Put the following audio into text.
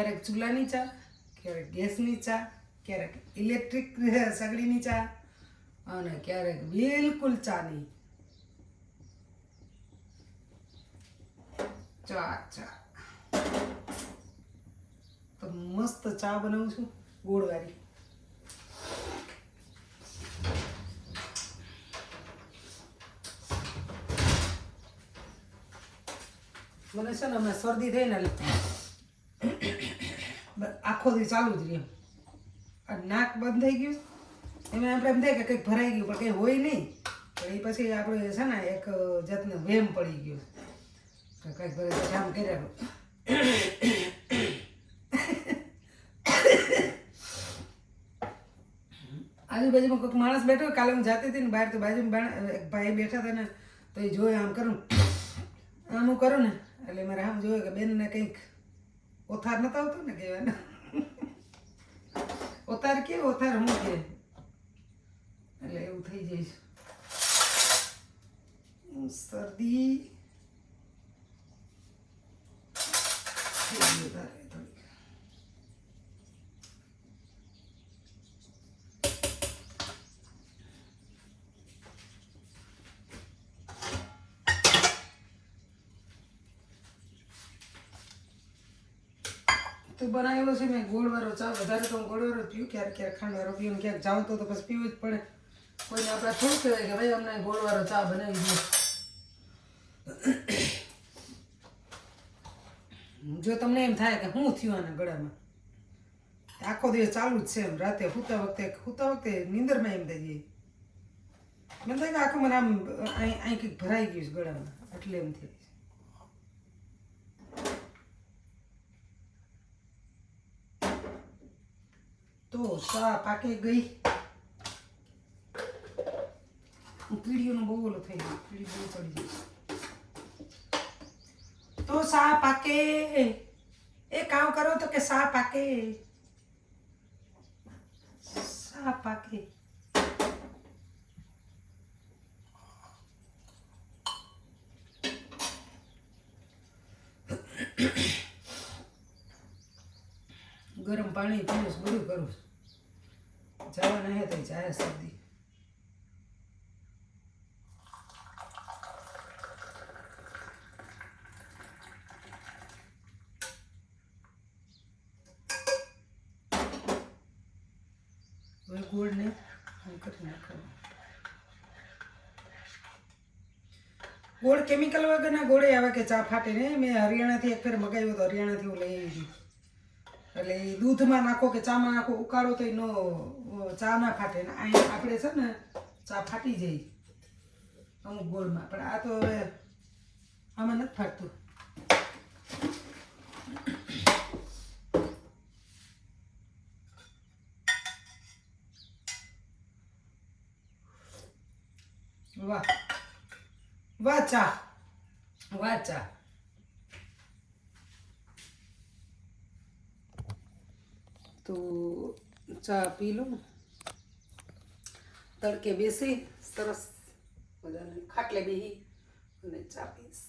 ક્યારેક ચૂલાની ચા, ક્યારેક ગેસની ચા, ક્યારેક ઇલેક્ટ્રિક સગડીની ચા અને ક્યારેક બિલકુલ ચા નહીં. ચા તો મસ્ત ચા બનાવું છું ગોળવાળી. મને છે ને હમણાં શરદી થઈ ને આખો દી ચાલુ જ રહે. આ નાક બંધ થઈ ગયું એમાં આપણે એમ થાય કે કંઈક ભરાઈ ગયું પણ કંઈ હોય નહીં. પણ એ પછી આપણે છે ને એક જાતનો વહેમ પડી ગયો કંઈક ભરે આમ કર્યા. આજુબાજુમાં કોઈક માણસ બેઠો. કાલે હું જાતી હતી ને બહાર તો બાજુમાં એક ભાઈ બેઠા હતા ને તો એ જોયે આમ કરું આમ હું કરું ને એટલે મારે આમ જોયું કે બેનને કંઈક ઓથાર નતો આવતો ને કહેવાય ઓથાર કે ઓથાર હું કે એટલે એવું થઈ જાય છે. શરદી તો બનાવ્યો છે મેં ગોળવાળો ચા. વધારે તો હું ગોળવાળો પીવું, ક્યારેક ક્યારેક ખાંડવાળો પીવું. ક્યાંક જાઉં તો પછી પીવું જ પડે. કોઈને આપણે થોડું કહેવાય કે ભાઈ અમને ગોળવાળો ચા બનાવી દો. જો તમને એમ થાય કે શું થયું આના ગળામાં, આખો દિવસ ચાલુ જ છે એમ. રાતે સૂતા વખતે નીંદરમાં એમ થઈ જાય. મને થાય કે આખું મને આમ અહીં કંઈક ભરાઈ ગયું છે ગળામાં એટલે એમ થાય. તો ચા પાકે ગઈ. કીડીઓનો બહુ ઓલો થઈ ગયો, કીડી બહુ ચડી ગઈ. તો ચા પાકે એ કામ કરો તો કે ચા પાકે ગરમ પાણી પીવું, બધું કરું. જવા નહીં તો જાય શરદી. હવે ગોળને આમ કરી નાખવાનું. ગોળ કેમિકલ વગરના ગોળે આવે કે ચા ફાટે ને. મેં હરિયાણાથી એક ફેર મગાવ્યો તો હરિયાણાથી હું લઈ આવી. એટલે એ દૂધમાં નાખો કે ચામાં નાખો, ઉકાળો તો એનો ચા ના ફાટે. ને અહીંયા આપણે છે ને ચા ફાટી જાય અમુક ગોળમાં, પણ આ તો હવે આમાં નથી ફાટતું. વાહ વાહ ચા, વાહ ચા. તો ચા પી લો. તડકે બેસી સરસ મજાની ખાટલે બેસી અને ચા પીશ.